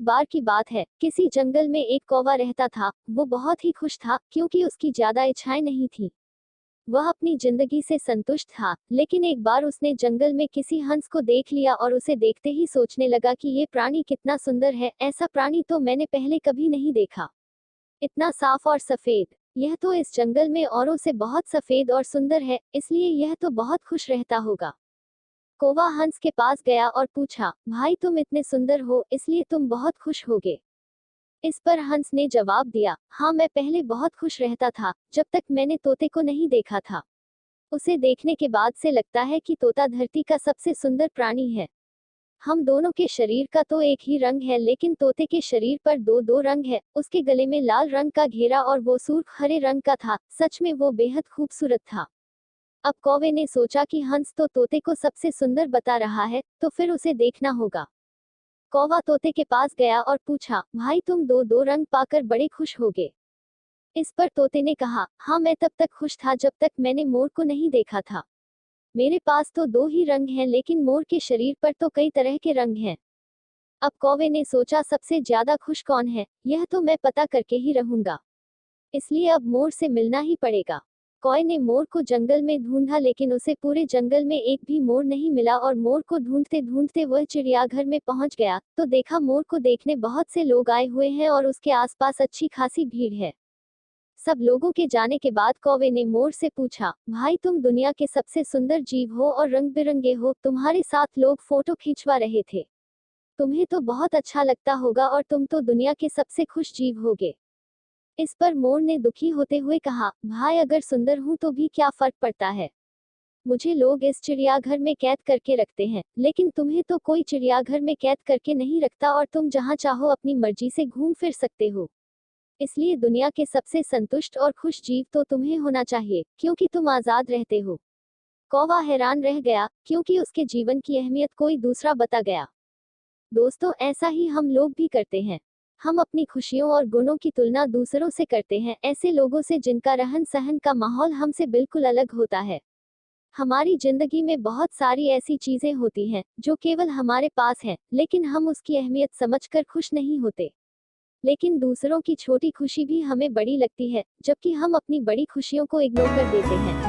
बार की बात है, किसी जंगल में एक कौवा रहता था। वो बहुत ही खुश था क्योंकि उसकी ज्यादा इच्छाएं नहीं थी। वह अपनी जिंदगी से संतुष्ट था, लेकिन एक बार उसने जंगल में किसी हंस को देख लिया और उसे देखते ही सोचने लगा कि ये प्राणी कितना सुंदर है, ऐसा प्राणी तो मैंने पहले कभी नहीं देखा। इतना साफ और सफेद। यह तो इस जंगल में औरों से बहुत सफेद और सुंदर है, इसलिए यह तो बहुत खुश रहता होगा। कौवा हंस के पास गया और पूछा, भाई तुम इतने सुंदर हो, इसलिए तुम बहुत खुश होगे। इस पर हंस ने जवाब दिया, हाँ मैं पहले बहुत खुश रहता था, जब तक मैंने तोते को नहीं देखा था। उसे देखने के बाद से लगता है कि तोता धरती का सबसे सुंदर प्राणी है। हम दोनों के शरीर का तो एक ही रंग है, लेकिन तोते के शरीर पर दो दो रंग है। उसके गले में लाल रंग का घेरा और वो सुर्ख हरे रंग का था। सच में वो बेहद खूबसूरत था। अब कौवे ने सोचा कि हंस तो तोते को सबसे सुंदर बता रहा है, तो फिर उसे देखना होगा। कौवा तोते के पास गया और पूछा, भाई तुम दो दो रंग पाकर बड़े खुश होगे। इस पर तोते ने कहा, हाँ मैं तब तक खुश था जब तक मैंने मोर को नहीं देखा था। मेरे पास तो दो ही रंग हैं, लेकिन मोर के शरीर पर तो कई तरह के रंग हैं। अब कौवे ने सोचा, सबसे ज्यादा खुश कौन है, यह तो मैं पता करके ही रहूंगा। इसलिए अब मोर से मिलना ही पड़ेगा। कौवे ने मोर को जंगल में ढूंढा, लेकिन उसे पूरे जंगल में एक भी मोर नहीं मिला और मोर को ढूंढते ढूंढते वह चिड़ियाघर में पहुंच गया, तो देखा मोर को देखने बहुत से लोग आए हुए हैं और उसके आसपास अच्छी खासी भीड़ है। सब लोगों के जाने के बाद कौवे ने मोर से पूछा, भाई तुम दुनिया के सबसे सुंदर जीव हो और रंग बिरंगे हो, तुम्हारे साथ लोग फोटो खिंचवा रहे थे। तुम्हें तो बहुत अच्छा लगता होगा और तुम तो दुनिया के सबसे खुश जीव होगे। इस पर मोर ने दुखी होते हुए कहा, भाई अगर सुंदर हूं तो भी क्या फर्क पड़ता है। मुझे लोग इस चिड़ियाघर में कैद करके रखते हैं, लेकिन तुम्हें तो कोई चिड़ियाघर में कैद करके नहीं रखता और तुम जहां चाहो अपनी मर्जी से घूम फिर सकते हो। इसलिए दुनिया के सबसे संतुष्ट और खुश जीव तो तुम्हें होना चाहिए, क्योंकि तुम आजाद रहते हो। कौवा हैरान रह गया, क्योंकि उसके जीवन की अहमियत कोई दूसरा बता गया। दोस्तों, ऐसा ही हम लोग भी करते हैं। हम अपनी खुशियों और गुणों की तुलना दूसरों से करते हैं, ऐसे लोगों से जिनका रहन सहन का माहौल हमसे बिल्कुल अलग होता है। हमारी जिंदगी में बहुत सारी ऐसी चीजें होती हैं जो केवल हमारे पास हैं, लेकिन हम उसकी अहमियत समझकर खुश नहीं होते। लेकिन दूसरों की छोटी खुशी भी हमें बड़ी लगती है, जबकि हम अपनी बड़ी खुशियों को इग्नोर कर देते हैं।